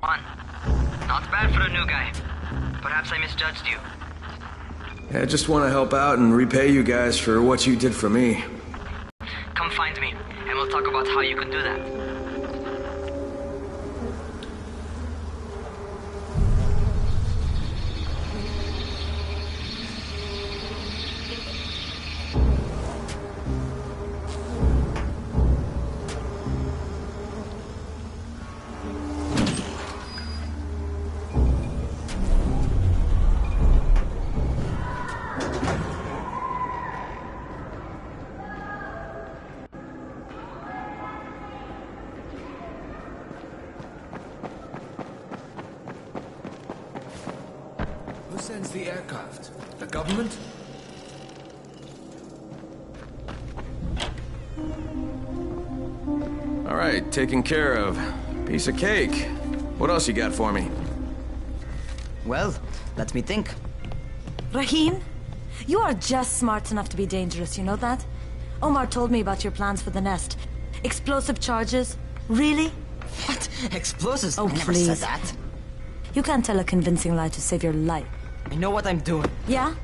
One. Not bad for a new guy. Perhaps I misjudged you. I just want to help out and repay you guys for what you did for me. Come find me, and we'll talk about how you can do that. Who sends the aircraft? The government? All right, taken care of. Piece of cake. What else you got for me? Well, let me think. Rahim, you are just smart enough to be dangerous, you know that? Omar told me about your plans for the nest. Explosive charges? Really? What? Explosives? Oh, I never please. said that. You can't tell a convincing lie to save your life. I know what I'm doing. Yeah?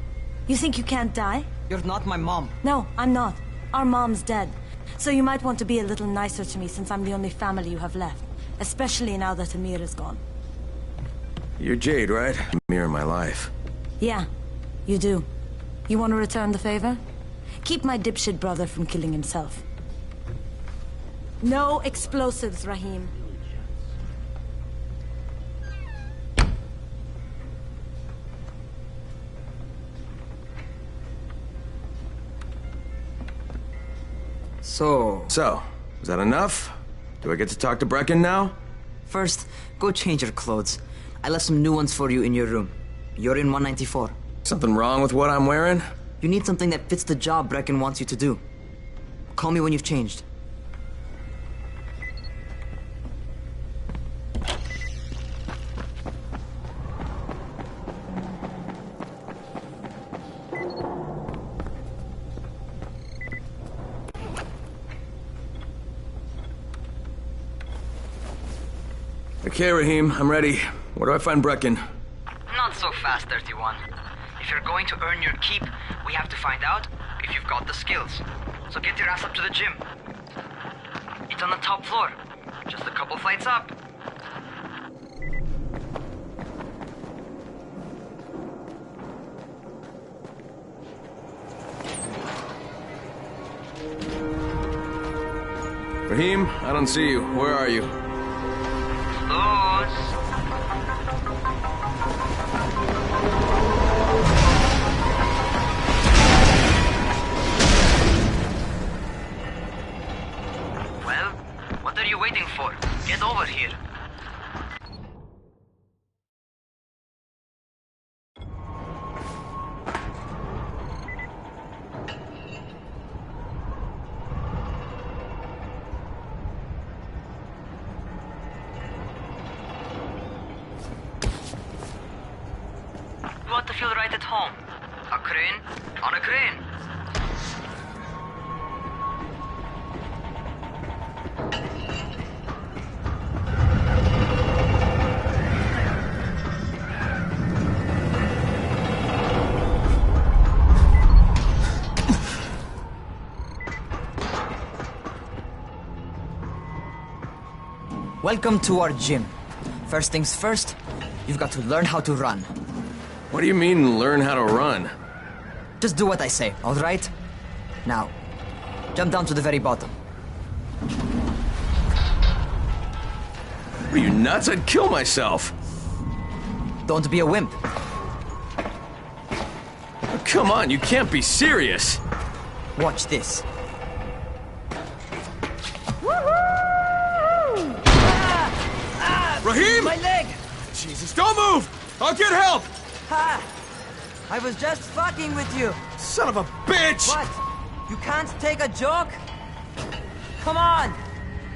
You think you can't die? You're not my mom. No, I'm not. Our mom's dead. So you might want to be a little nicer to me since I'm the only family you have left. Especially now that Amir is gone. You're Jade, right? Amir in my life. Yeah, you do. You want to return the favor? Keep my dipshit brother from killing himself. No explosives, Rahim. So, is that enough? Do I get to talk to Brecken now? first, go change your clothes. I left some new ones for you in your room. You're in 194. Something wrong with what I'm wearing? You need something that fits the job Brecken wants you to do. Call me when you've changed. Okay, Rahim, I'm ready. Where do I find Brecken? Not so fast, 31. If you're going to earn your keep, we have to find out if you've got the skills. So get your ass up to the gym. It's on the top floor. Just a couple flights up. Rahim, I don't see you. Where are you? Lose. Well, what are you waiting for? Get over here. You want to feel right at home. A crane on a crane. Welcome to our gym. First things first, you've got to learn how to run. What do you mean, learn how to run? Just do what I say, all right? Now, jump down to the very bottom. Are you nuts? I'd kill myself. Don't be a wimp. Come on, you can't be serious. Watch this. Rahim! My leg! Jesus, don't move! I'll get help! Ha! I was just fucking with you. Son of a bitch! What? You can't take a joke? Come on!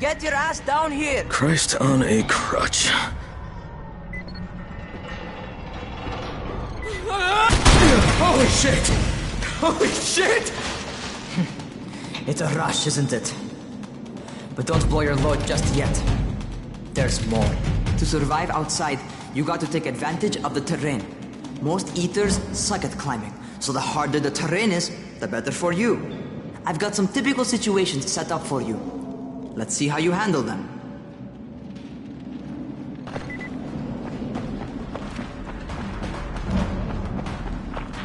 Get your ass down here! Christ on a crutch. Holy shit! Holy shit! It's a rush, isn't it? But don't blow your load just yet. There's more. To survive outside, you got to take advantage of the terrain. Most eaters suck at climbing, so the harder the terrain is, the better for you. I've got some typical situations set up for you. Let's see how you handle them.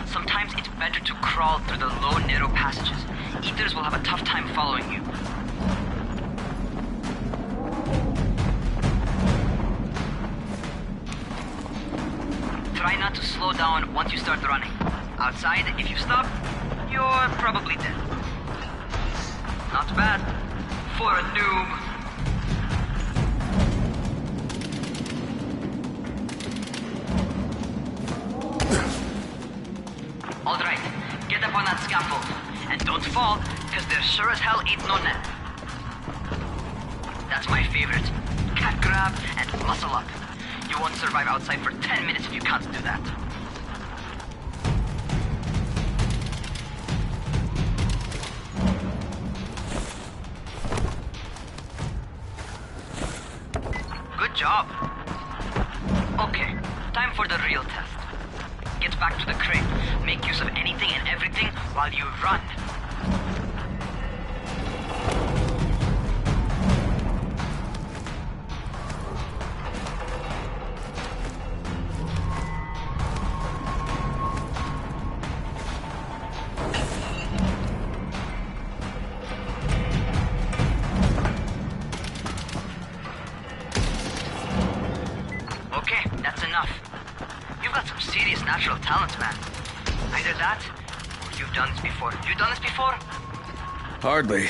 Sometimes it's better to crawl through the low, narrow passages. Eaters will have a tough time following you. Try not to slow down once you start running. Outside, if you stop, you're probably dead. Not bad for a noob. Alright, get up on that scaffold. And don't fall, because there sure as hell ain't no net. That's my favorite. Cat grab and muscle up. You won't survive outside for 10 minutes if you can't do that. Good job. Okay, time for the real test. Get back to the crate. Make use of anything and everything while you run. Okay, that's enough. You've got some serious natural talents, man. Either that, or you've done this before. You done this before? Hardly.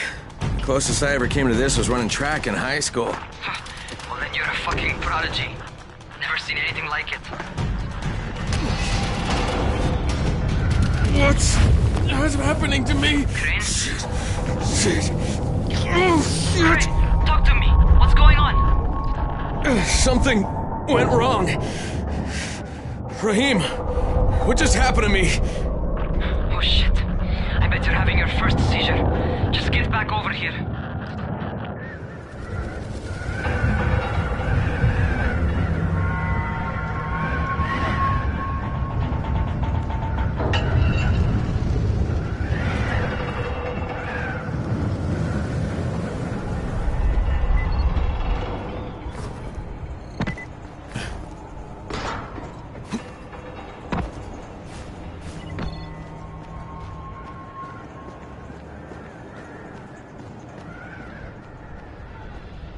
Closest I ever came to this was running track in high school. Well, then you're a fucking prodigy. Never seen anything like it. What's happening to me? Crane? Shit. Oh, shit. Crane, talk to me. What's going on? Something went wrong. Rahim, what just happened to me? Oh shit. I bet you're having your first seizure. Just get back over here.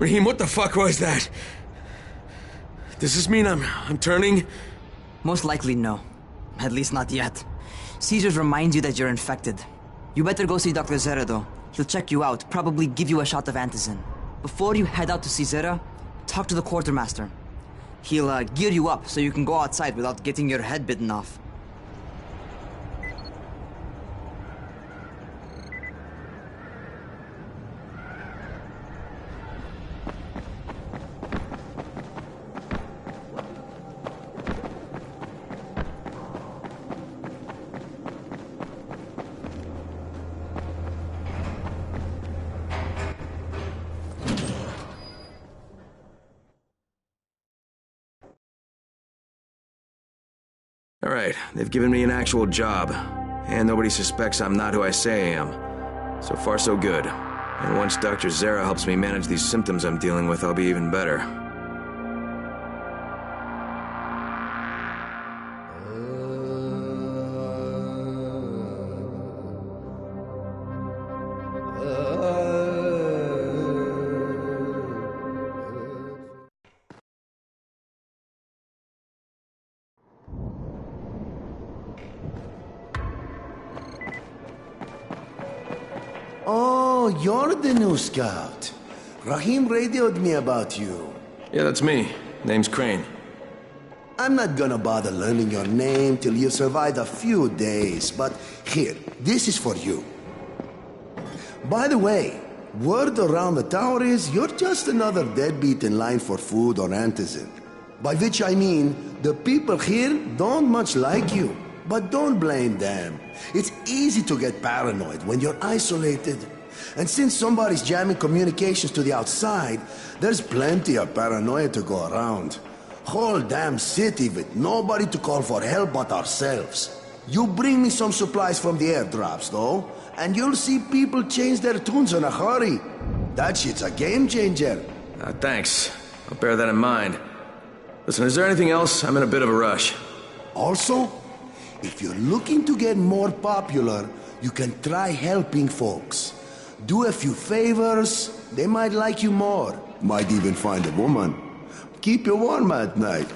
Rahim, what the fuck was that? Does this mean I'm turning? Most likely no. At least not yet. Seizures remind you that you're infected. You better go see Dr. Zera though. He'll check you out, probably give you a shot of antizin. Before you head out to see Zera, talk to the quartermaster. He'll gear you up so you can go outside without getting your head bitten off. All right, they've given me an actual job, and nobody suspects I'm not who I say I am. So far, so good. And once Dr. Zera helps me manage these symptoms I'm dealing with, I'll be even better. Oh, you're the new scout. Rahim radioed me about you. Yeah, that's me. Name's Crane. I'm not gonna bother learning your name till you've survived a few days, but here, this is for you. By the way, word around the tower is you're just another deadbeat in line for food or antizin. By which I mean, the people here don't much like you. But don't blame them. It's easy to get paranoid when you're isolated. And since somebody's jamming communications to the outside, there's plenty of paranoia to go around. Whole damn city with nobody to call for help but ourselves. You bring me some supplies from the airdrops, though, and you'll see people change their tunes in a hurry. That shit's a game changer. Thanks. I'll bear that in mind. Listen, is there anything else? I'm in a bit of a rush. Also, if you're looking to get more popular, you can try helping folks. Do a few favors, they might like you more. Might even find a woman. Keep you warm at night.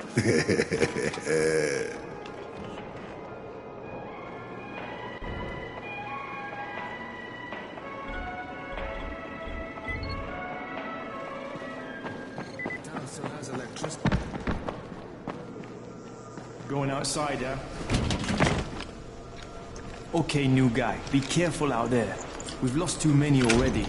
Going outside, yeah? Okay, new guy, be careful out there. We've lost too many already.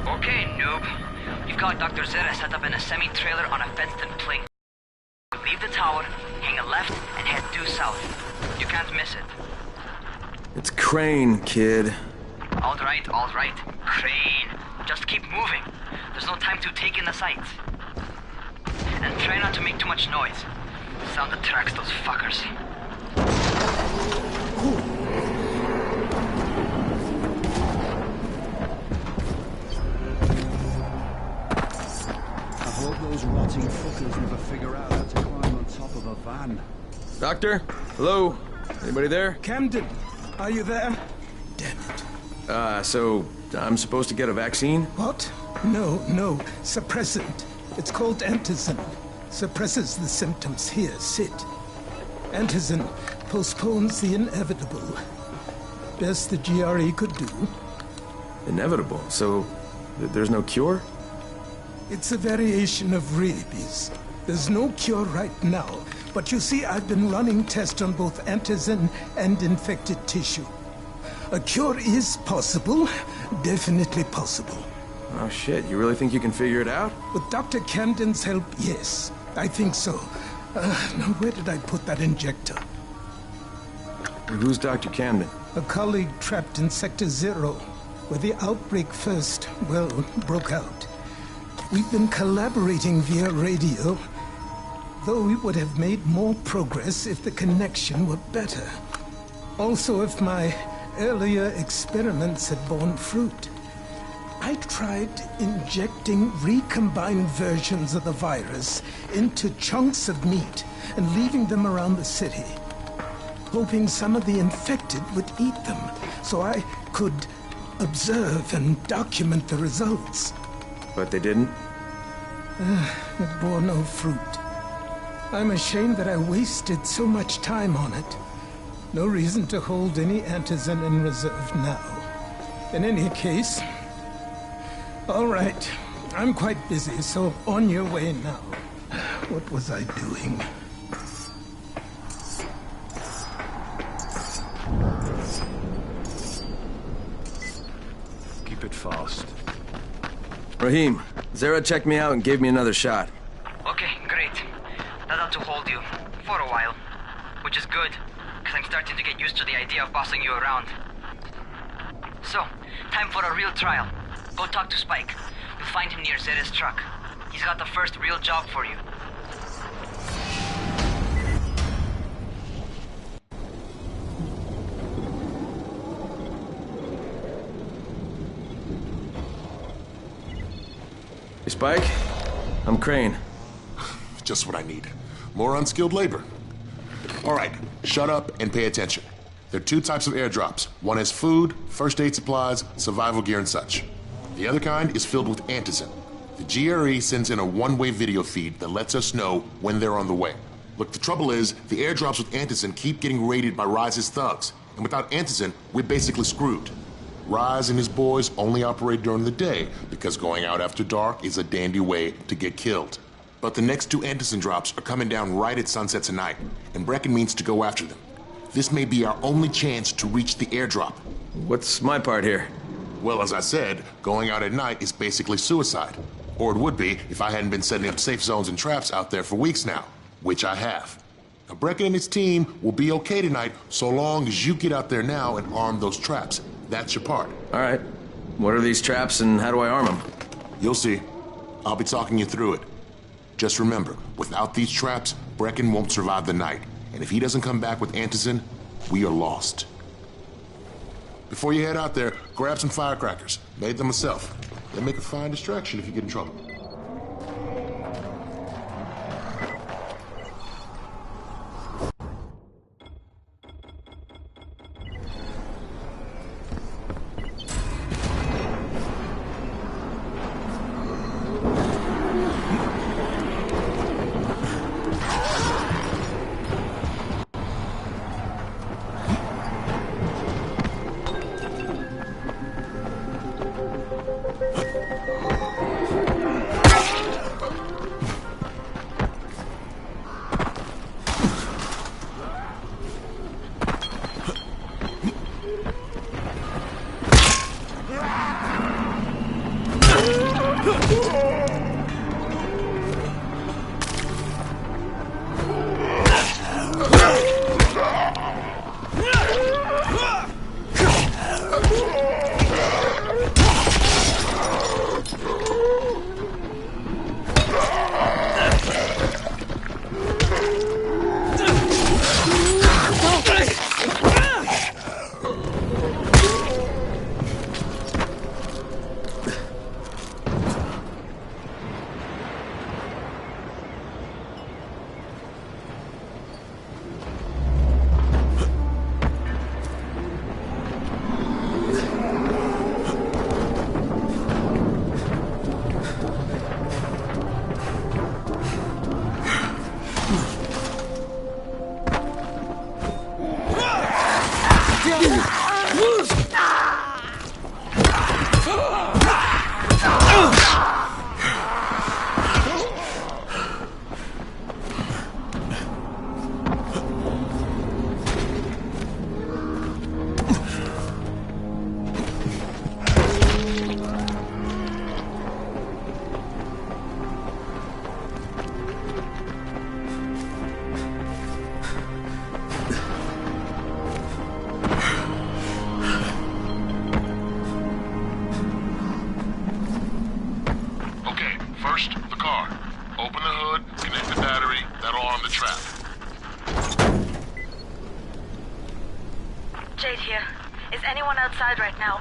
Okay, noob. You've got Dr. Zera set up in a semi-trailer on a fenced-in plane. Leave the tower, hang a left, and head due south. You can't miss it. It's Crane, kid. All right. Crane. Just keep moving. There's no time to take in the sights. And try not to make too much noise. Sound attracts those fuckers. I hope those rotting fuckers never figure out how to climb on top of a van. Doctor? Hello? Anybody there? Camden, are you there? Damn it. So I'm supposed to get a vaccine? What? No. Suppressant. It's called antizin. Suppresses the symptoms. Here, sit. Antizin postpones the inevitable. Best the GRE could do. Inevitable? So there's no cure? It's a variation of rabies. There's no cure right now. But you see, I've been running tests on both antizin and infected tissue. A cure is possible. Definitely possible. Oh shit, you really think you can figure it out? With Dr. Camden's help, yes. I think so. Now, where did I put that injector? Who's Dr. Camden? A colleague trapped in Sector Zero, where the outbreak first, broke out. We've been collaborating via radio, though we would have made more progress if the connection were better. Also, if my earlier experiments had borne fruit. I tried injecting recombined versions of the virus into chunks of meat and leaving them around the city, hoping some of the infected would eat them so I could observe and document the results. But they didn't? It bore no fruit. I'm ashamed that I wasted so much time on it. No reason to hold any antizin in reserve now. In any case, all right. I'm quite busy, so on your way now. What was I doing? Keep it fast. Rahim, Zara checked me out and gave me another shot. Okay, great. That ought to hold you. For a while. Which is good, because I'm starting to get used to the idea of bossing you around. So, time for a real trial. Go talk to Spike. You'll find him near Zera's truck. He's got the first real job for you. Hey, Spike? I'm Crane. Just what I need. More unskilled labor. All right, shut up and pay attention. There are two types of airdrops. One has food, first aid supplies, survival gear, and such. The other kind is filled with antizin. The GRE sends in a one-way video feed that lets us know when they're on the way. Look, the trouble is, the airdrops with antizin keep getting raided by Rise's thugs. And without antizin, we're basically screwed. Rise and his boys only operate during the day because going out after dark is a dandy way to get killed. But the next two antizin drops are coming down right at sunset tonight, and Brecken means to go after them. This may be our only chance to reach the airdrop. What's my part here? Well, as I said, going out at night is basically suicide. Or it would be if I hadn't been setting up safe zones and traps out there for weeks now, which I have. Now, Brecken and his team will be okay tonight so long as you get out there now and arm those traps. That's your part. All right. What are these traps and how do I arm them? You'll see. I'll be talking you through it. Just remember, without these traps, Brecken won't survive the night. And if he doesn't come back with Antizin, we are lost. Before you head out there, grab some firecrackers. Made them myself. They make a fine distraction if you get in trouble.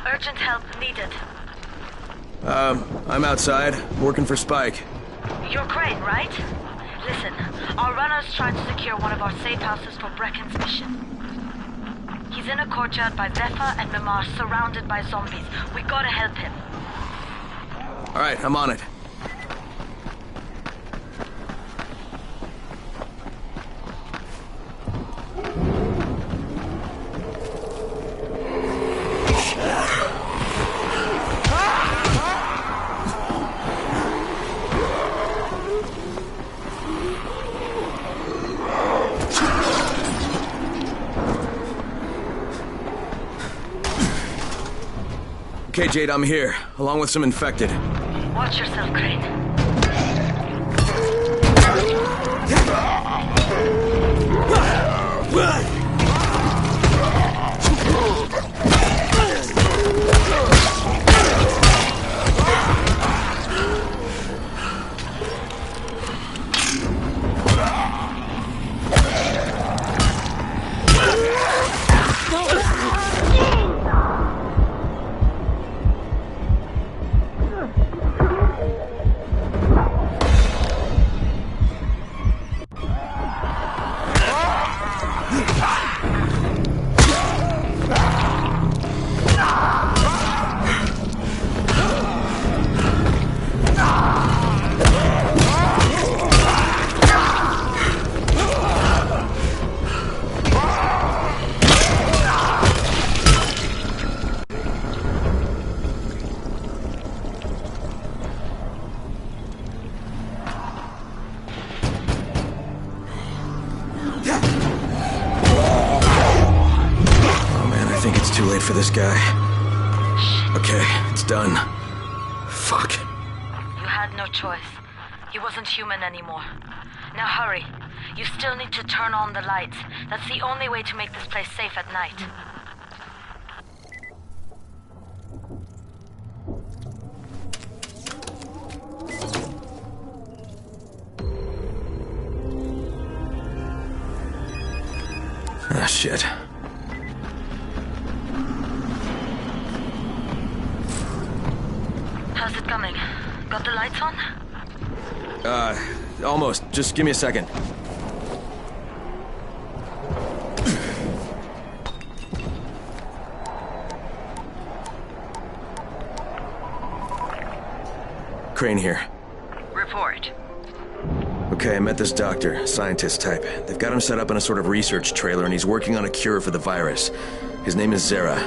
Urgent help needed. I'm outside, working for Spike. You're Crane, right? Listen, our runner's trying to secure one of our safe houses for Brecken's mission. He's in a courtyard by Vefa and Mimar, surrounded by zombies. We gotta help him. All right, I'm on it. Okay, Jade, I'm here, along with some infected. Watch yourself, Crane. For this guy. Okay, it's done. Fuck. You had had no choice. He wasn't human anymore. Now hurry. You still need to turn on the lights. That's the only way to make this place safe at night. Ah, shit. How's it coming? Got the lights on? Almost. Just give me a second. Crane here. Report. Okay, I met this doctor, scientist type. They've got him set up in a sort of research trailer, and he's working on a cure for the virus. His name is Zera.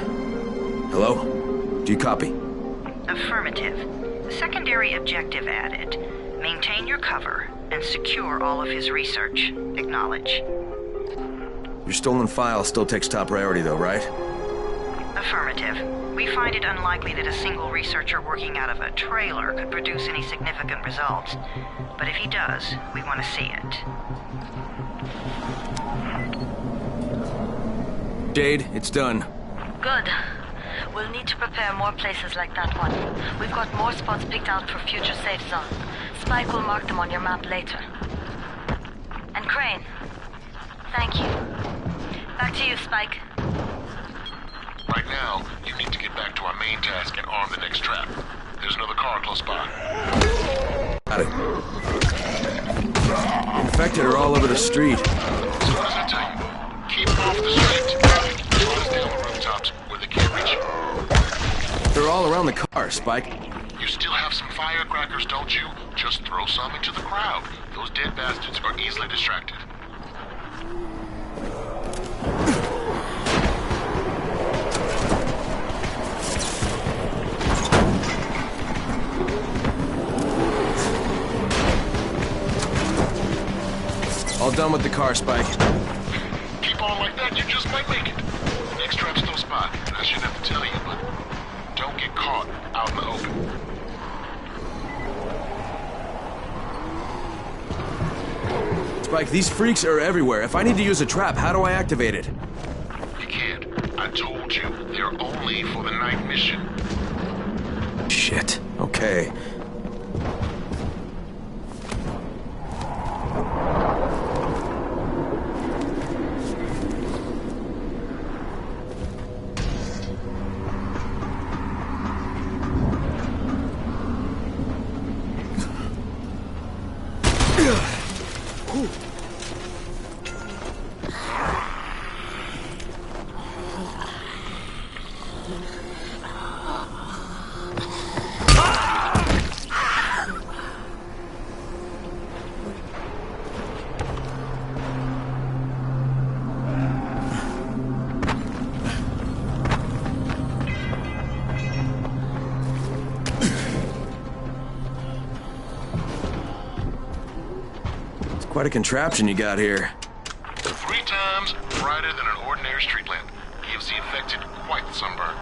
Hello? Do you copy? Affirmative. Secondary objective added. Maintain your cover and secure all of his research. Acknowledge. Your stolen file still takes top priority, though, right? Affirmative. We find it unlikely that a single researcher working out of a trailer could produce any significant results. But if he does, we want to see it. Jade, it's done. Good. We'll need to prepare more places like that one. We've got more spots picked out for future safe zone. Spike will mark them on your map later. And Crane, thank you. Back to you, Spike. Right now, you need to get back to our main task and arm the next trap. There's another car close by. Got it. Infected are all over the street. So what does that tell you? Keep them off the street. As well as down the rooftops where they can't reach you. They're all around the car, Spike. You still have some firecrackers, don't you? Just throw some into the crowd. Those dead bastards are easily distracted. All done with the car, Spike. Keep on like that, you just might make it. The next trap's no spot. I shouldn't have to tell you, but don't get caught out in the open. Spike, these freaks are everywhere. If I need to use a trap, how do I activate it? You can't. I told you, they're only for the night mission. Shit. Okay. Quite a contraption you got here. 3 times brighter than an ordinary street lamp. Gives the infected quite the sunburn.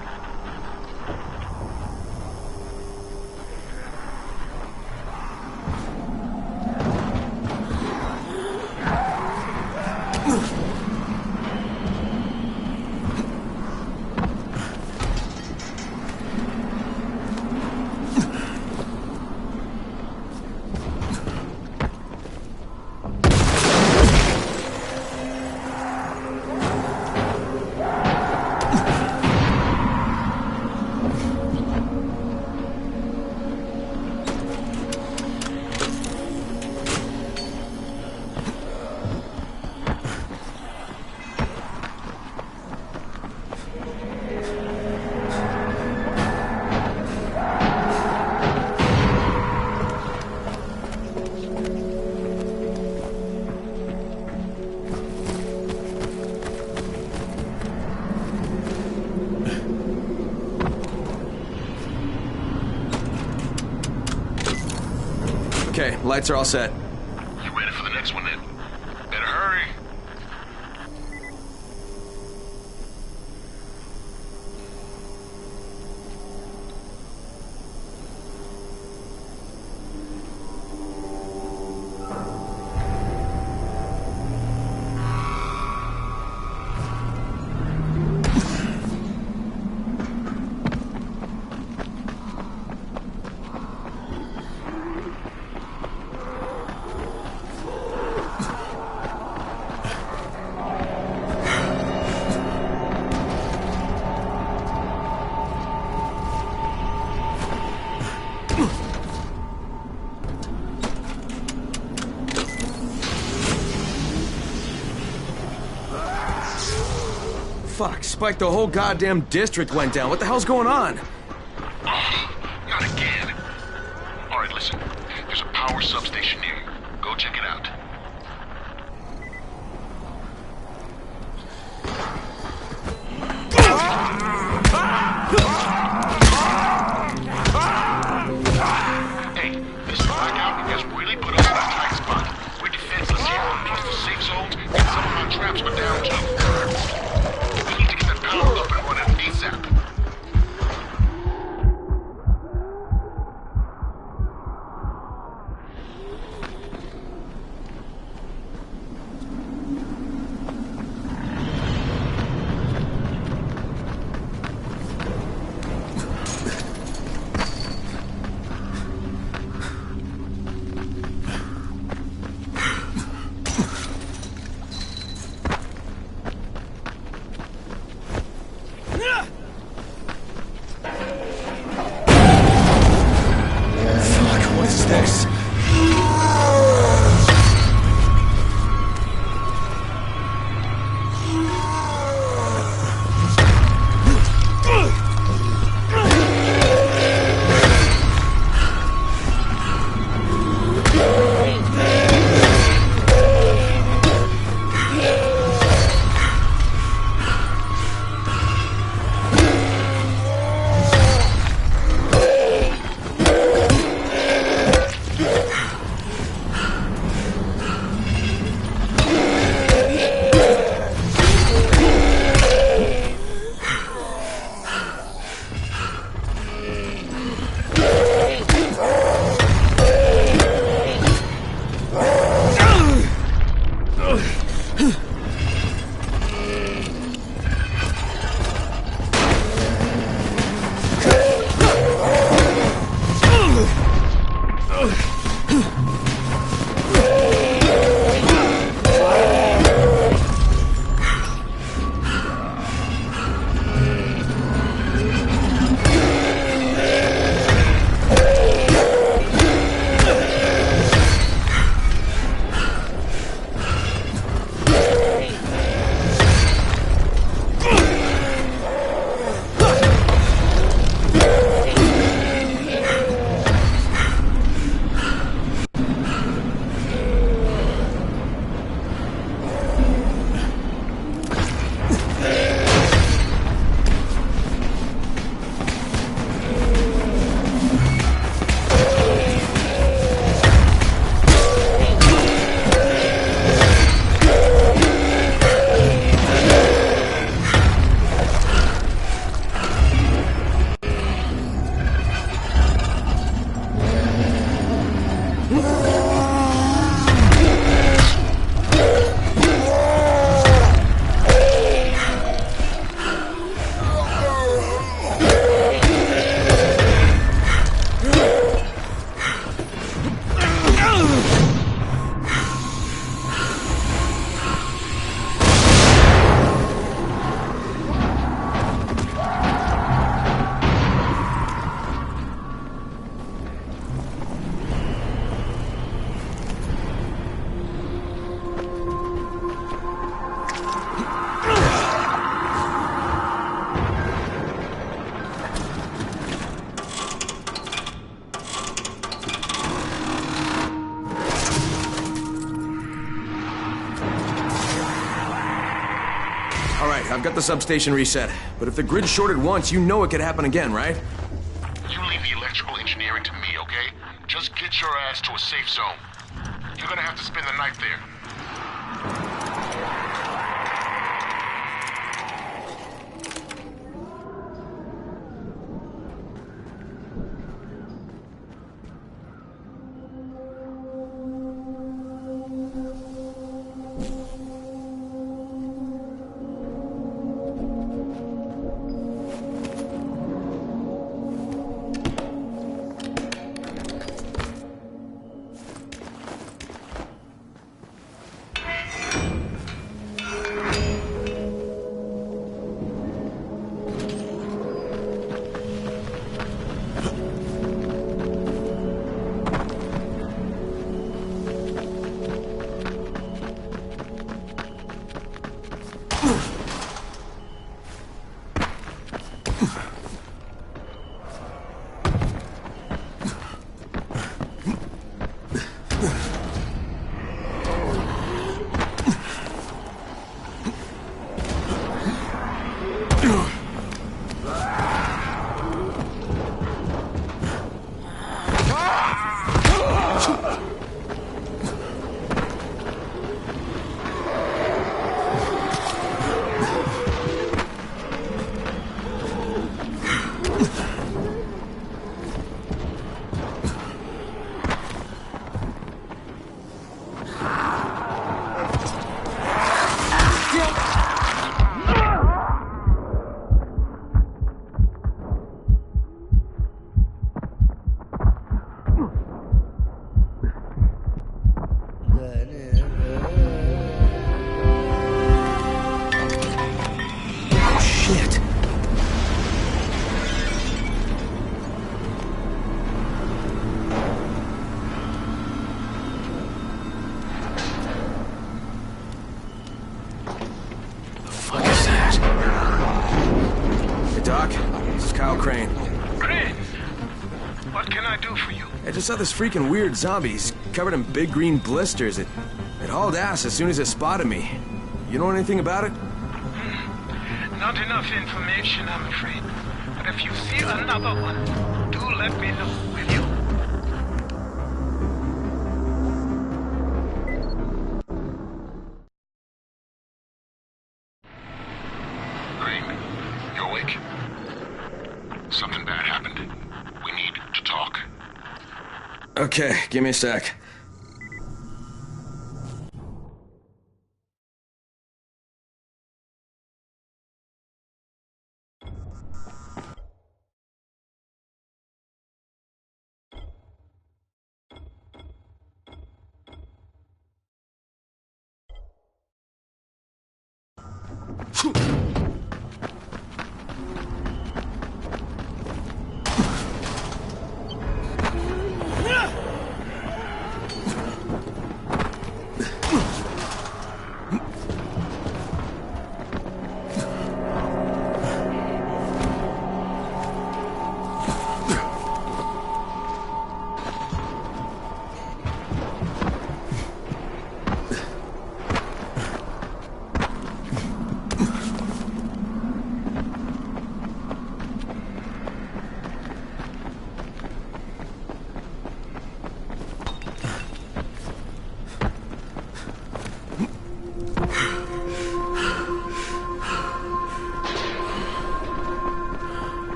Okay, lights are all set. You ready for the next one then? Better hurry. spiked, the whole goddamn district went down. What the hell's going on? Not again. Alright, listen. There's a power substation near you. Go check it out. Hey, this blackout has really put us in a tight spot. We're defenseless here, plus the safe zones and some of our traps were down too. We need to get the power up and running ASAP. I've got the substation reset. But if the grid shorted once, you know it could happen again, right? You leave the electrical engineering to me, okay? Just get your ass to a safe zone. You're gonna have to spend the night there. I saw this freaking weird zombie. He's covered in big green blisters. It hauled ass as soon as it spotted me. You know anything about it? Not enough information, I'm afraid. But if you see another one, do let me know, will you? Green, you awake? Something bad happened. We need to talk. Okay, give me a sec.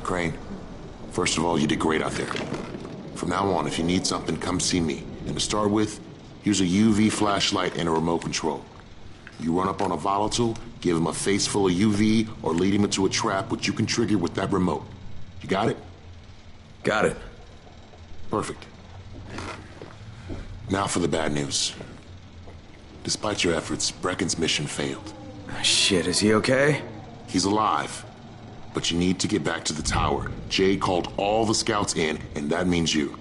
Crane, first of all, you did great out there. From now on, if you need something, come see me. And to start with, use a UV flashlight and a remote control. You run up on a volatile, give him a face full of UV, or lead him into a trap which you can trigger with that remote. You got it? Got it. Perfect. Now for the bad news. Despite your efforts, Brecken's mission failed. Shit, is he okay? He's alive. But you need to get back to the tower. Jay called all the scouts in, and that means you.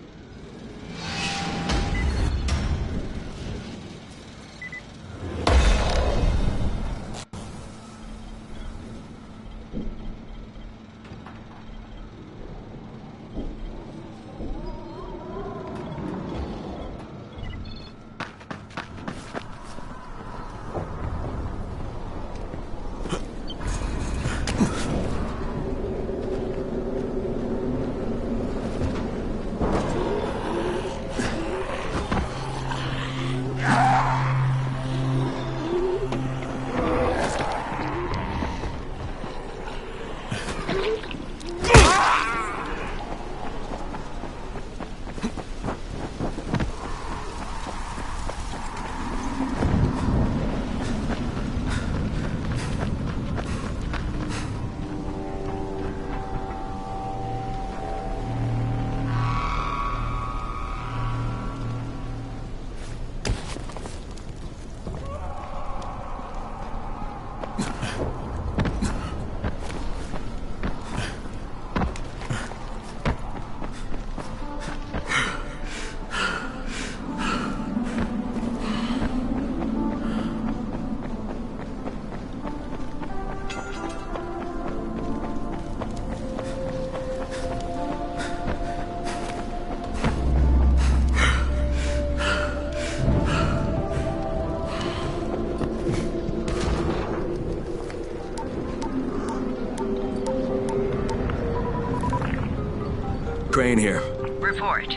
Crane here. Report.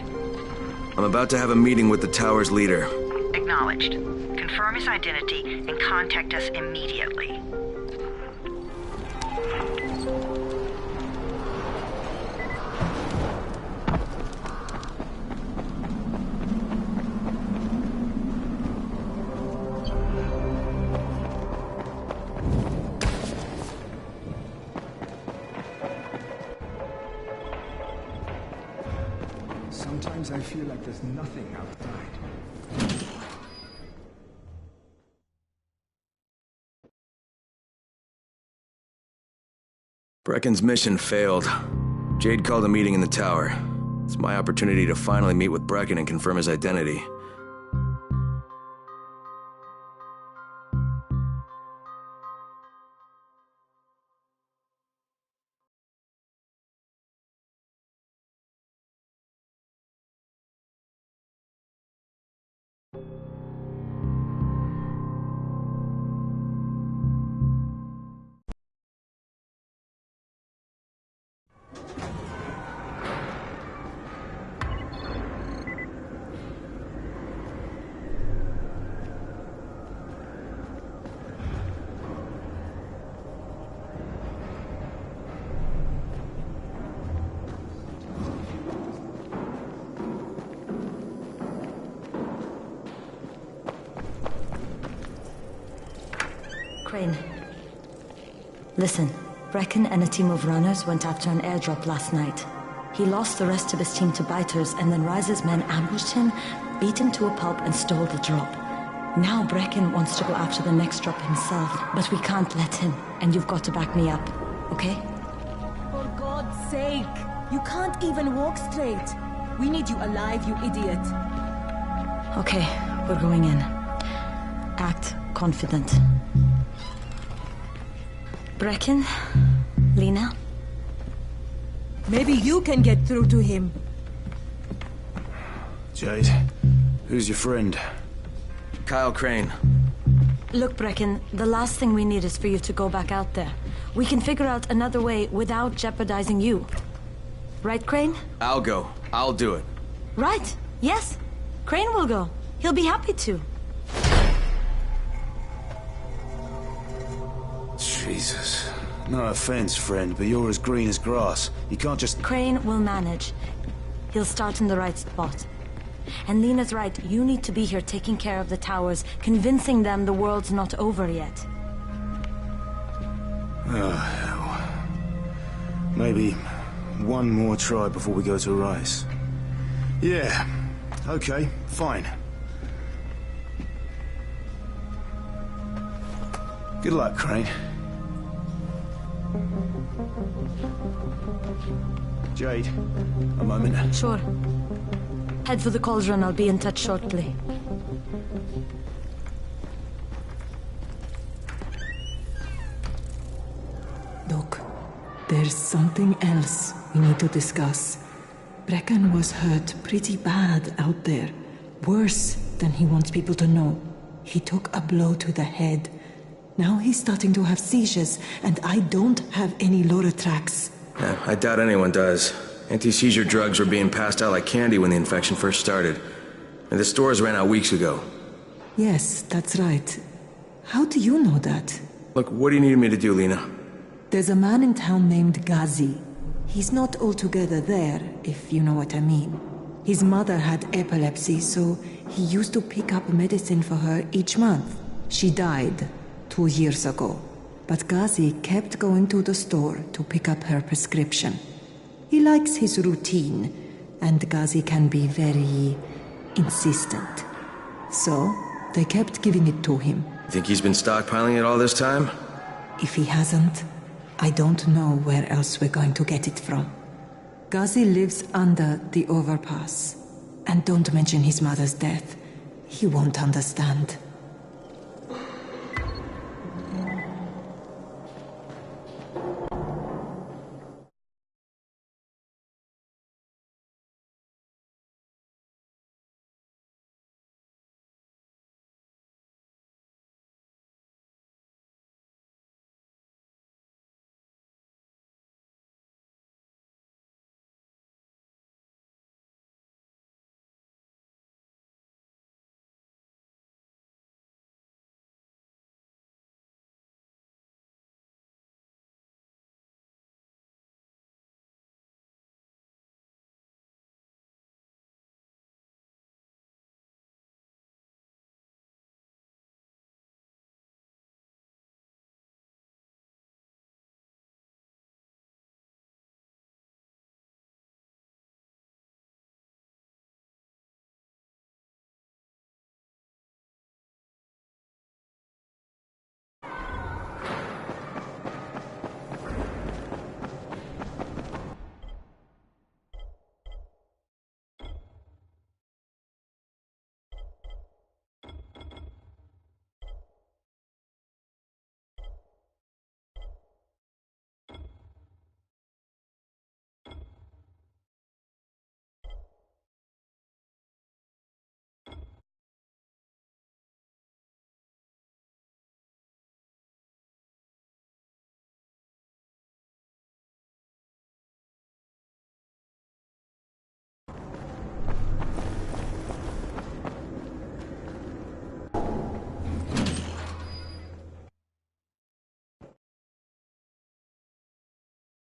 I'm about to have a meeting with the tower's leader. Acknowledged. Confirm his identity and contact us immediately. Sometimes I feel like there's nothing outside. Brecken's mission failed. Jade called a meeting in the tower. It's my opportunity to finally meet with Brecken and confirm his identity. Crane. Listen, Brecken and a team of runners went after an airdrop last night. He lost the rest of his team to biters, and then Rise's men ambushed him, beat him to a pulp, and stole the drop. Now Brecken wants to go after the next drop himself, but we can't let him, and you've got to back me up, okay? For God's sake! You can't even walk straight! We need you alive, you idiot! Okay, we're going in. Act confident. Brecken? Lena? Maybe you can get through to him. Jade, who's your friend? Kyle Crane. Look, Brecken, the last thing we need is for you to go back out there. We can figure out another way without jeopardizing you. Right, Crane? I'll go. I'll do it. Right. Yes. Crane will go. He'll be happy to. Jesus. No offense, friend, but you're as green as grass. You can't just... Crane will manage. He'll start in the right spot. And Lena's right, you need to be here taking care of the towers, convincing them the world's not over yet. Oh, hell. Maybe one more try before we go to Rice. Yeah, okay, fine. Good luck, Crane. Jade, a moment. Sure. Head for the cauldron, I'll be in touch shortly. Look, there's something else we need to discuss. Brecken was hurt pretty bad out there. Worse than he wants people to know. He took a blow to the head. Now he's starting to have seizures, and I don't have any Loratrax. Yeah, I doubt anyone does. Anti-seizure drugs were being passed out like candy when the infection first started. And the stores ran out weeks ago. Yes, that's right. How do you know that? Look, what do you need me to do, Lena? There's a man in town named Ghazi. He's not altogether there, if you know what I mean. His mother had epilepsy, so he used to pick up medicine for her each month. She died 2 years ago, but Ghazi kept going to the store to pick up her prescription. He likes his routine, and Ghazi can be very insistent. So, they kept giving it to him. Think he's been stockpiling it all this time? If he hasn't, I don't know where else we're going to get it from. Ghazi lives under the overpass. And don't mention his mother's death. He won't understand.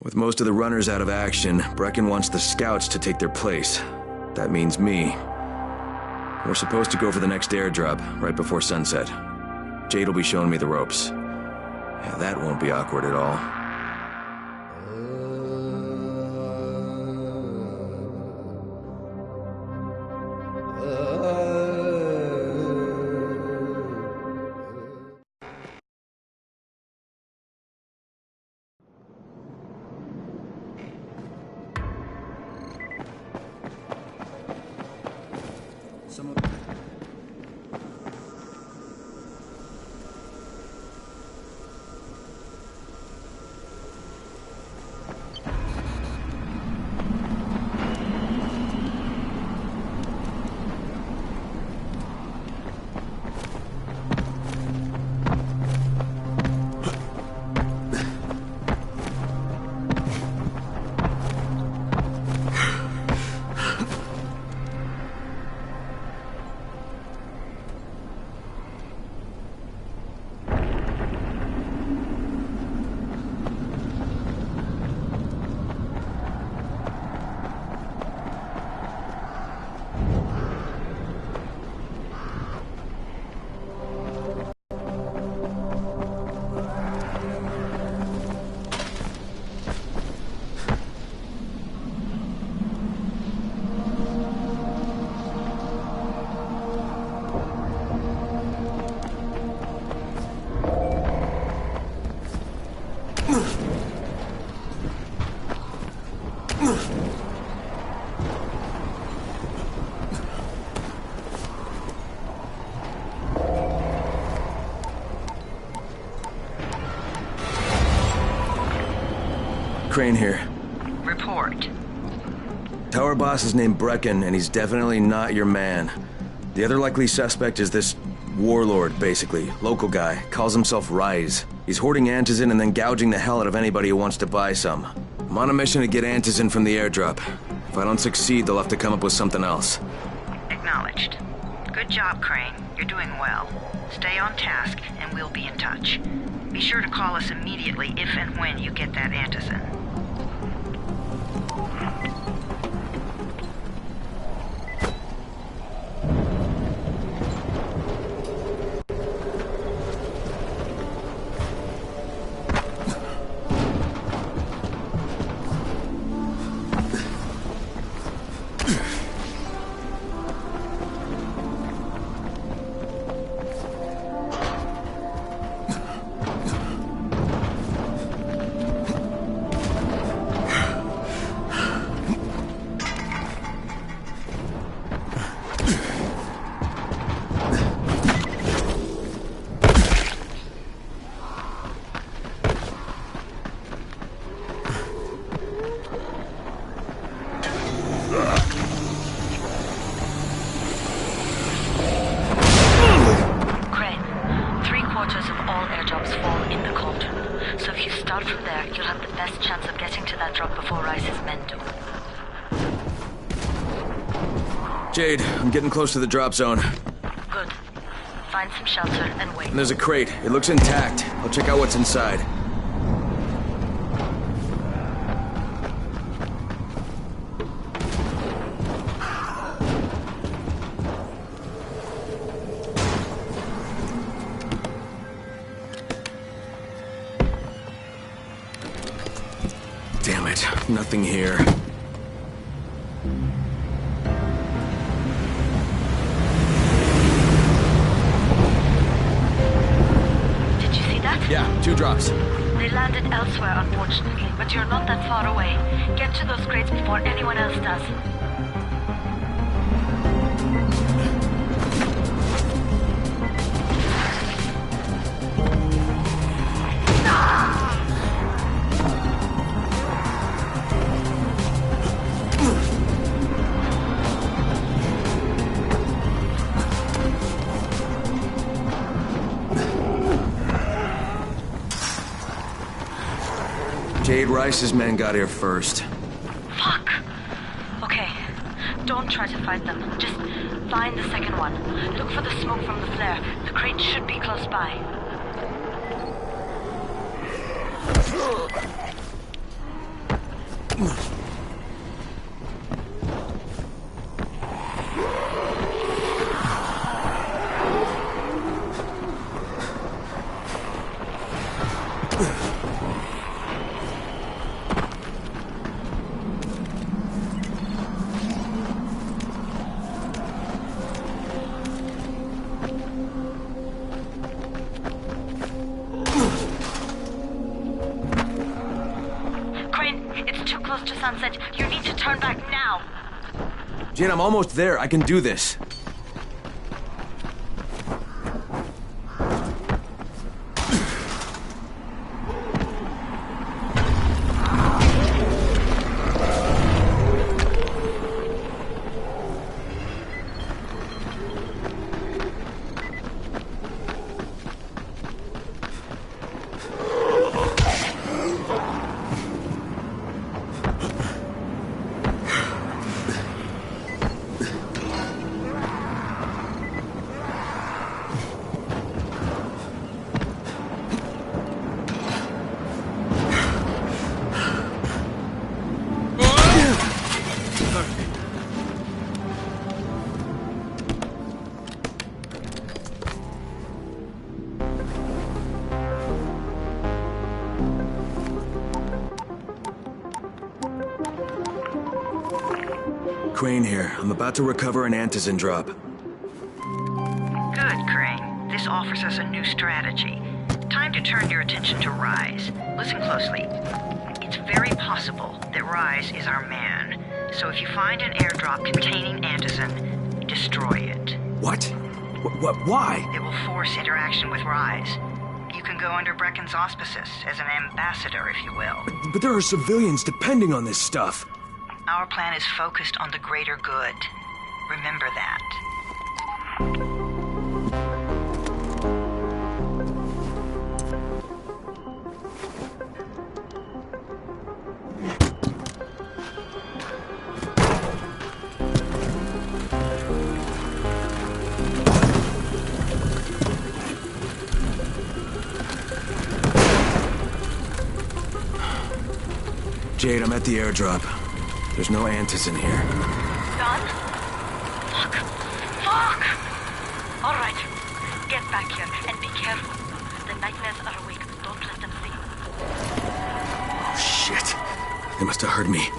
With most of the runners out of action, Brecken wants the scouts to take their place. That means me. We're supposed to go for the next airdrop, right before sunset. Jade will be showing me the ropes. Yeah, that won't be awkward at all. Crane here. Report. Tower boss is named Brecken, and he's definitely not your man. The other likely suspect is this warlord, basically. Local guy. Calls himself Rise. He's hoarding antizin and then gouging the hell out of anybody who wants to buy some. I'm on a mission to get antizin from the airdrop. If I don't succeed, they'll have to come up with something else. Acknowledged. Good job, Crane. You're doing well. Stay on task, and we'll be in touch. Be sure to call us immediately if and when you get that antizin. Jade, I'm getting close to the drop zone. Good. Find some shelter and wait. And there's a crate. It looks intact. I'll check out what's inside. Damn it. Nothing here. Yeah, 2 drops. They landed elsewhere, unfortunately, but you're not that far away. Get to those crates before anyone else does. Jade Rice's men got here first. Fuck. Okay. Don't try to fight them. Just find the second one. Look for the smoke from the flare. The crate should be close by. Sunset, you need to turn back now. Jane, I'm almost there. I can do this. Crane here. I'm about to recover an antizin drop. Good, Crane. This offers us a new strategy. Time to turn your attention to Rise. Listen closely. It's very possible that Rise is our man. So if you find an airdrop containing antizin, destroy it. What? Why? It will force interaction with Rise. You can go under Brecken's auspices as an ambassador, if you will. But there are civilians depending on this stuff. Our plan is focused on the greater good. Remember that. Jade, I'm at the airdrop. There's no antizin here. Done? Fuck! All right. Get back here and be careful. The nightmares are awake. Don't let them see you. Oh, shit. They must have heard me.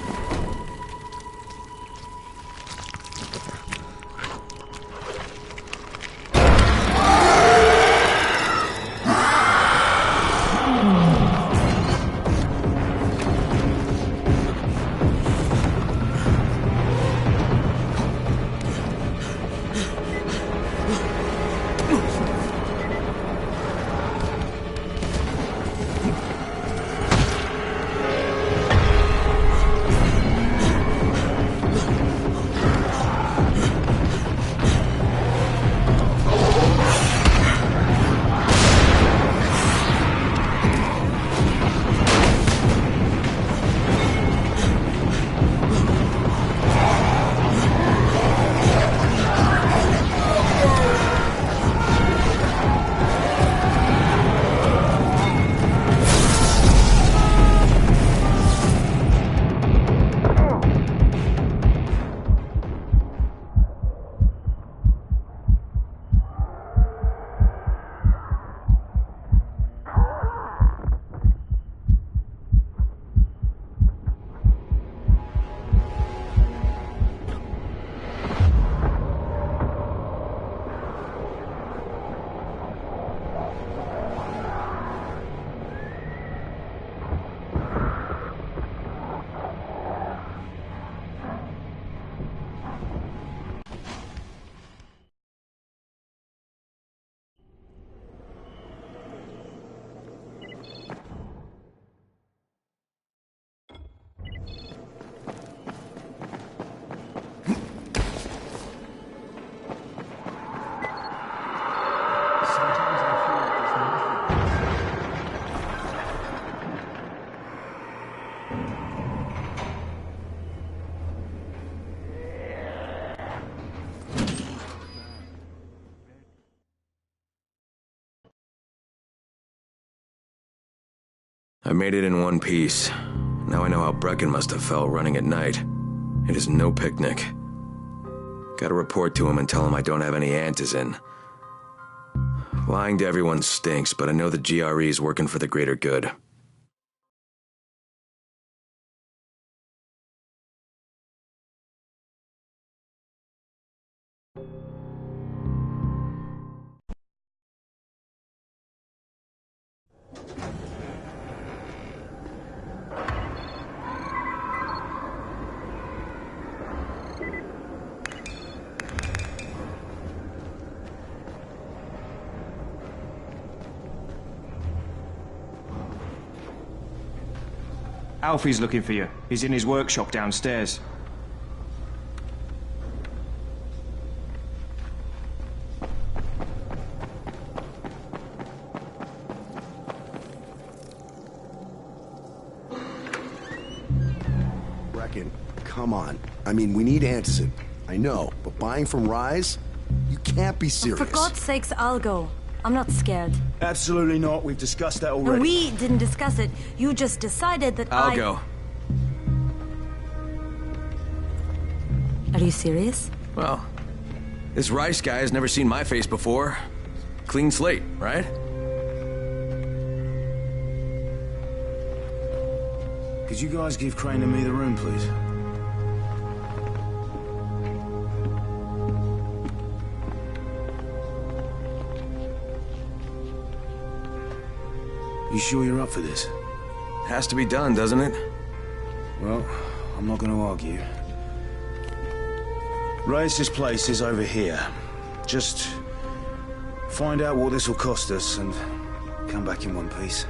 I made it in one piece. Now I know how Brecken must have felt running at night. It is no picnic. Gotta report to him and tell him I don't have any antizin. Lying to everyone stinks, but I know the GRE is working for the greater good. Alfie's looking for you. He's in his workshop downstairs. Brecken, come on. I mean, we need antizin. I know, but buying from Rise? You can't be serious. For God's sakes, I'll go. I'm not scared. Absolutely not. We've discussed that already. No, we didn't discuss it. You just decided that I'll go. Are you serious? Well, this Rice guy has never seen my face before. Clean slate, right? Could you guys give Crane and me the room, please? You sure you're up for this? Has to be done, doesn't it? Well, I'm not going to argue. Rais's place is over here. Just find out what this will cost us and come back in one piece.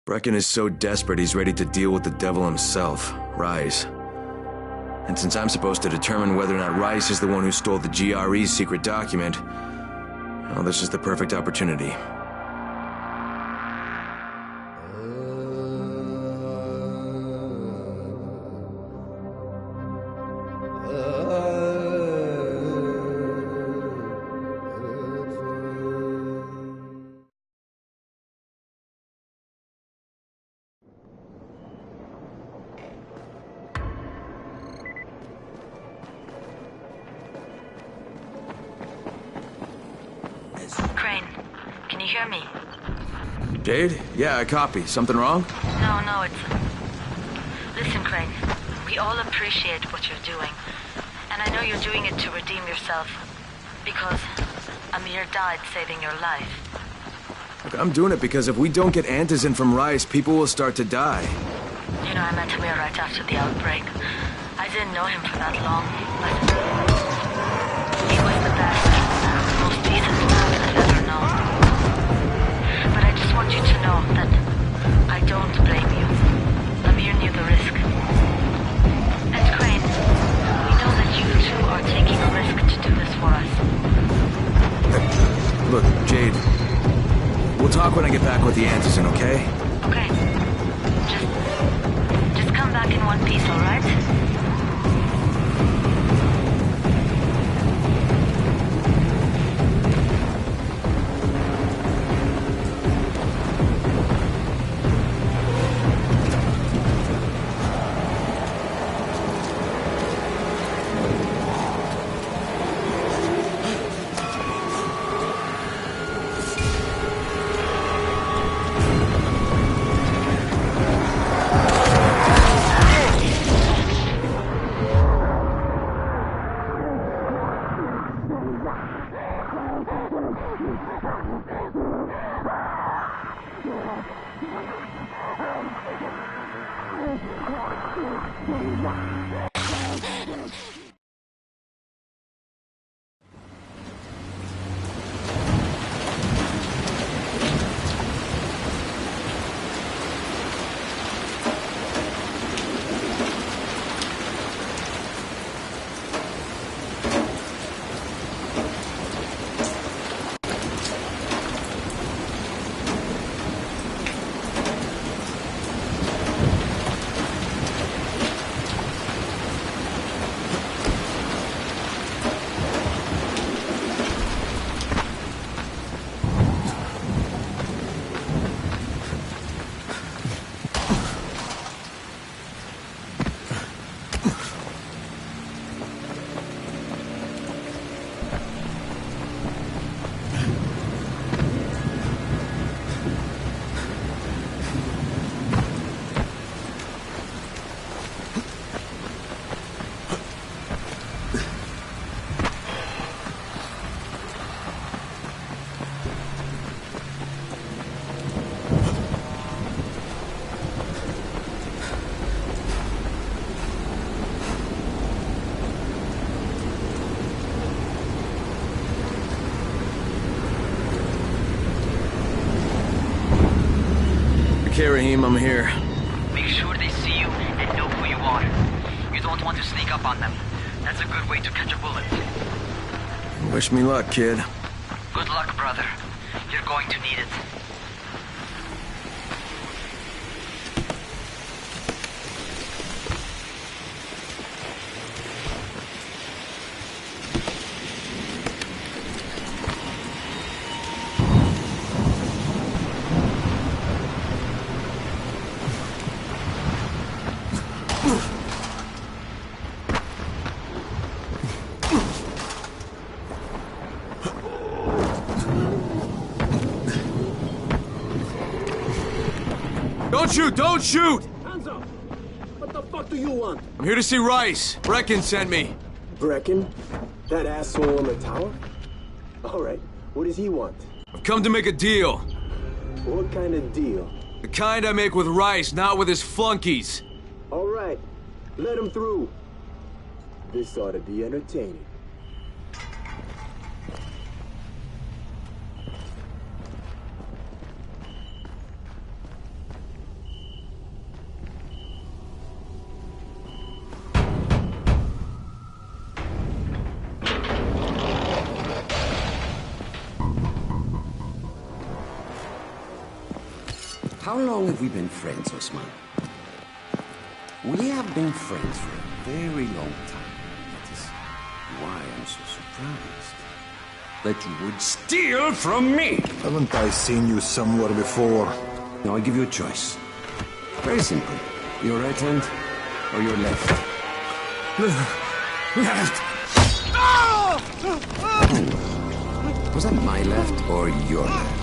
Brecken is so desperate he's ready to deal with the devil himself, Rise. And since I'm supposed to determine whether or not Rice is the one who stole the GRE's secret document, well, this is the perfect opportunity. Crane, can you hear me? Jade? Yeah, I copy. Something wrong? No, it's... Listen, Crane, we all appreciate what you're doing. And I know you're doing it to redeem yourself. Because Amir died saving your life. Look, I'm doing it because if we don't get antizin from Rice, people will start to die. You know, I met Amir right after the outbreak. I didn't know him for that long, but... he was the best, most decent man I've ever known. But I just want you to know that I don't blame you. Amir knew the risk. And Crane, we know that you two are taking a risk to do this for us. Look, Jade, we'll talk when I get back with the antizin, okay? Okay. Just come back in one piece, all right? Okay, Raheem, I'm here. Make sure they see you and know who you are. You don't want to sneak up on them. That's a good way to catch a bullet. Wish me luck, kid. Good luck, brother. You're going to need it. Don't shoot! Don't shoot! Hands up! What the fuck do you want? I'm here to see Rice. Brecken sent me. Brecken? That asshole in the tower? Alright, what does he want? I've come to make a deal. What kind of deal? The kind I make with Rice, not with his flunkies. Alright, let him through. This ought to be entertaining. How long have we been friends, Osman? We have been friends for a very long time. That is why I'm so surprised that you would steal from me. Haven't I seen you somewhere before? Now I give you a choice. Very simple. Your right hand or your left? Left. Was that my left or your left?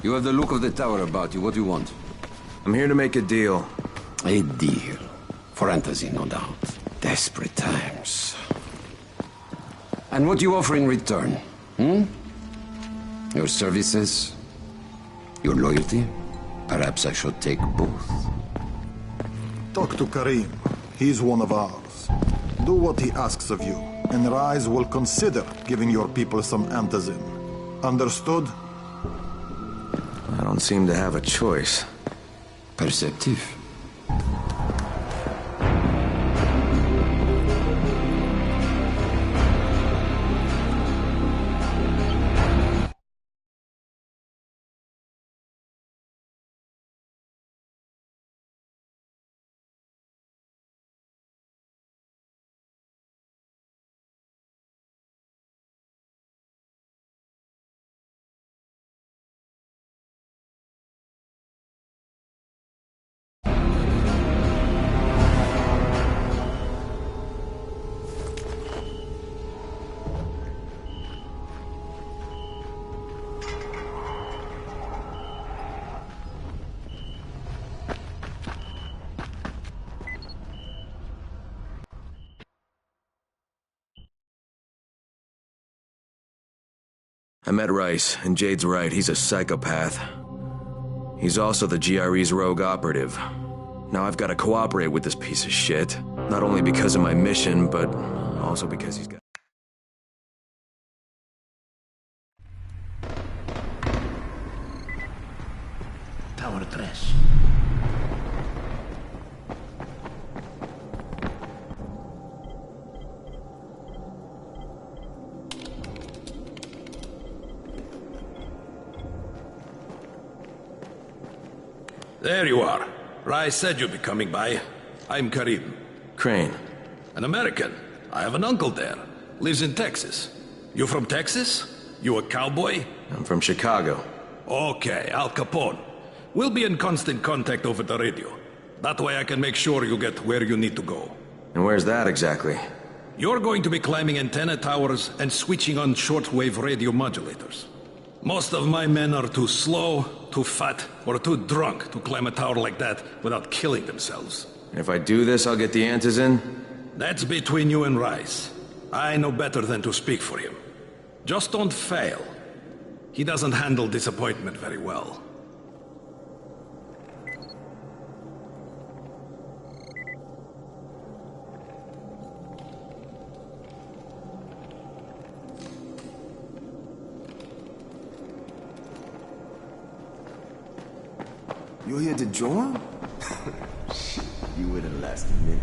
You have the look of the tower about you. What do you want? I'm here to make a deal. A deal. For Antazin, no doubt. Desperate times. And what do you offer in return? Your services? Your loyalty? Perhaps I should take both. Talk to Karim. He's one of ours. Do what he asks of you, and Rise will consider giving your people some Antazin. Understood? I don't seem to have a choice. Perceptive. I met Rice, and Jade's right, he's a psychopath. He's also the GRE's rogue operative. Now I've got to cooperate with this piece of shit, not only because of my mission, but also because he's got... Tower 3. There you are. Rice said you'd be coming by. I'm Karim. Crane. An American. I have an uncle there. Lives in Texas. You from Texas? You a cowboy? I'm from Chicago. Okay, Al Capone. We'll be in constant contact over the radio. That way I can make sure you get where you need to go. And where's that exactly? You're going to be climbing antenna towers and switching on shortwave radio modulators. Most of my men are too slow, too fat, or too drunk to climb a tower like that without killing themselves. And if I do this, I'll get the Antizin? That's between you and Rice. I know better than to speak for him. Just don't fail. He doesn't handle disappointment very well. You're here to join? Shit, you wouldn't last a minute.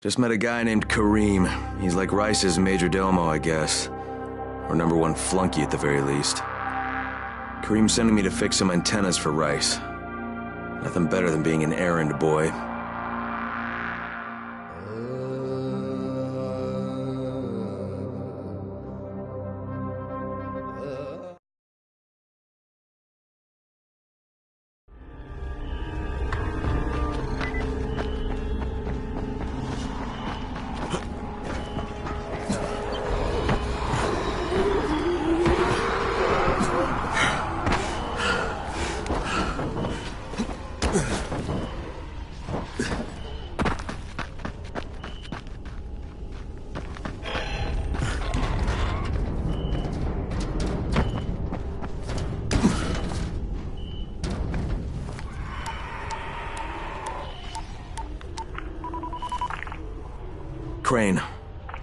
Just met a guy named Kareem. He's like Rice's major domo, I guess. Or number one flunky at the very least. Kareem's sending me to fix some antennas for Rice. Nothing better than being an errand boy. Crane.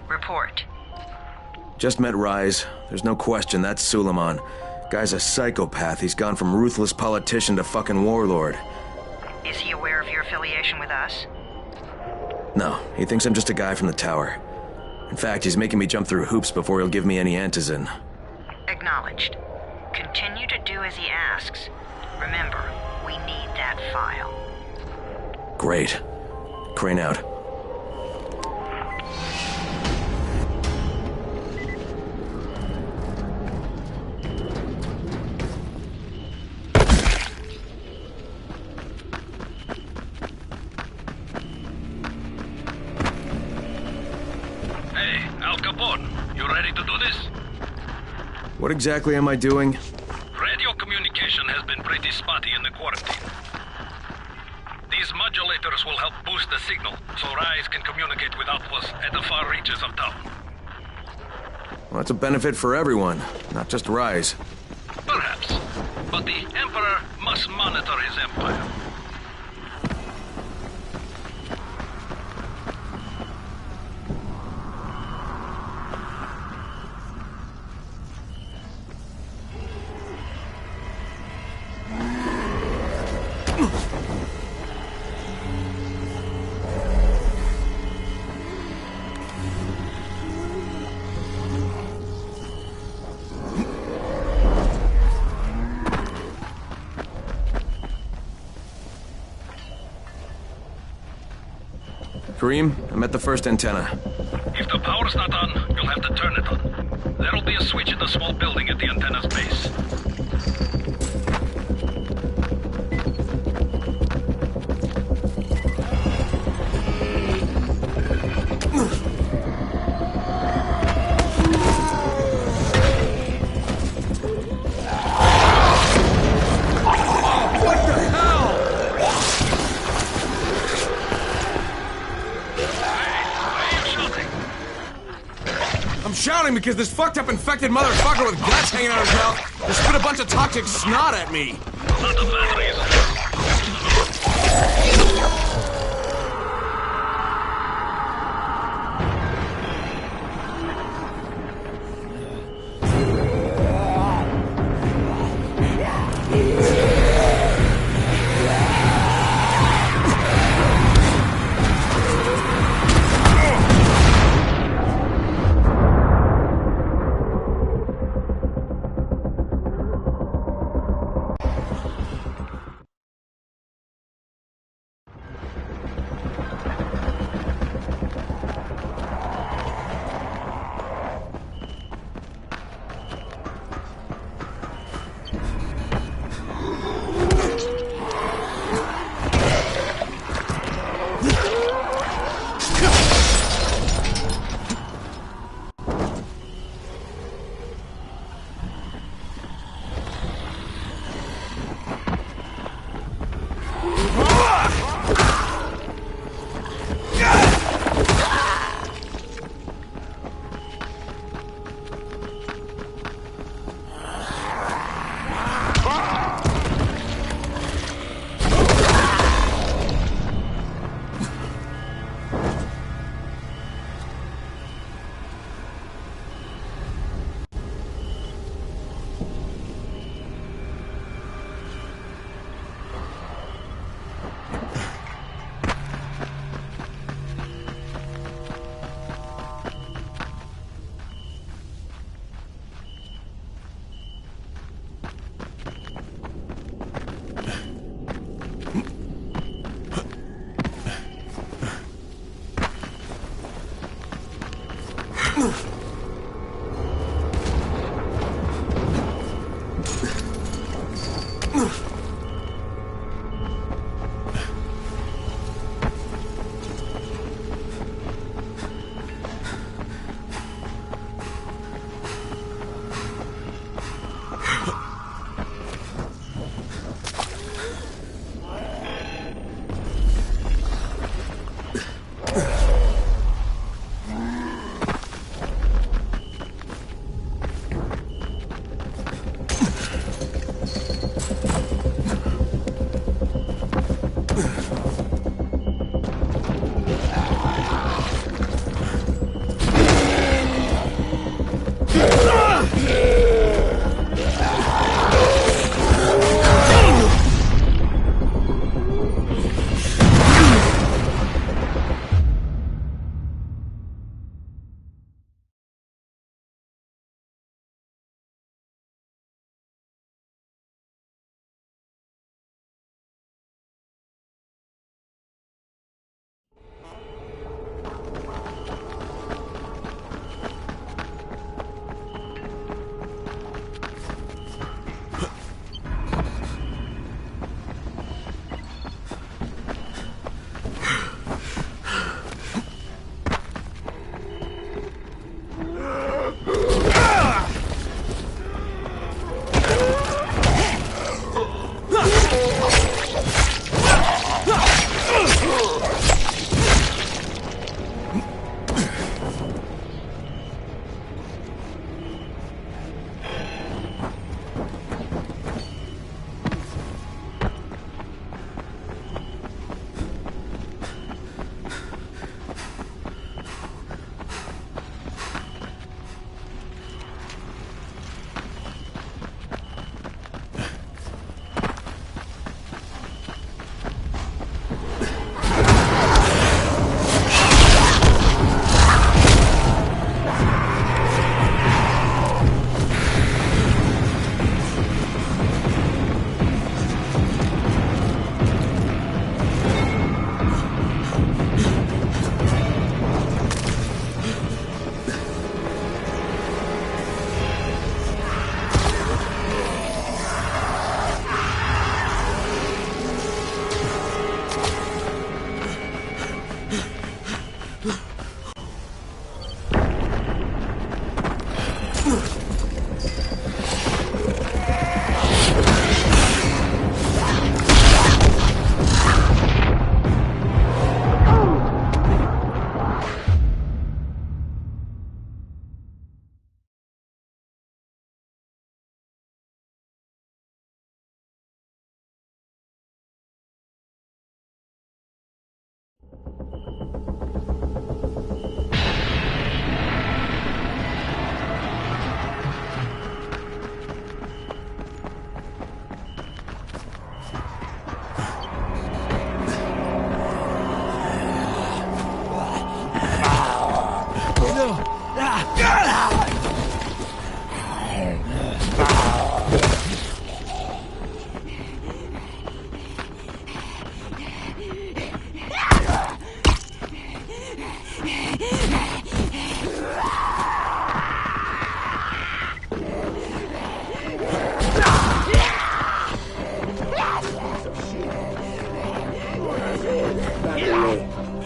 Report. Just met Rise. There's no question, that's Suleiman. Guy's a psychopath. He's gone from ruthless politician to fucking warlord. Is he aware of your affiliation with us? No, he thinks I'm just a guy from the tower. In fact, he's making me jump through hoops before he'll give me any antizin. Acknowledged. Continue to do as he asks. Remember, we need that file. Great. Crane out. You ready to do this? What exactly am I doing? Radio communication has been pretty spotty in the quarantine. These modulators will help boost the signal, so Rise can communicate with outposts at the far reaches of town. Well, that's a benefit for everyone, not just Rise. Perhaps. But the Emperor must monitor his empire. Kareem, I'm at the first antenna. If the power's not on, you'll have to turn it on. There'll be a switch in the small building at the antenna's base. Shouting because this fucked up infected motherfucker with guts hanging out his mouth just spit a bunch of toxic snot at me. Not a bad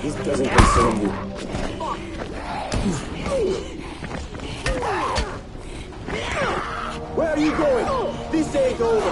This doesn't concern you. Where are you going? This ain't over.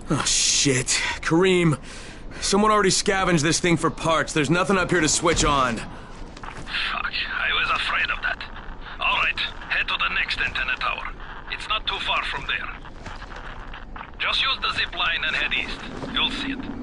Oh, shit. Kareem, someone already scavenged this thing for parts. There's nothing up here to switch on. Fuck, I was afraid of that. All right, head to the next antenna tower. It's not too far from there. Just use the zip line and head east. You'll see it.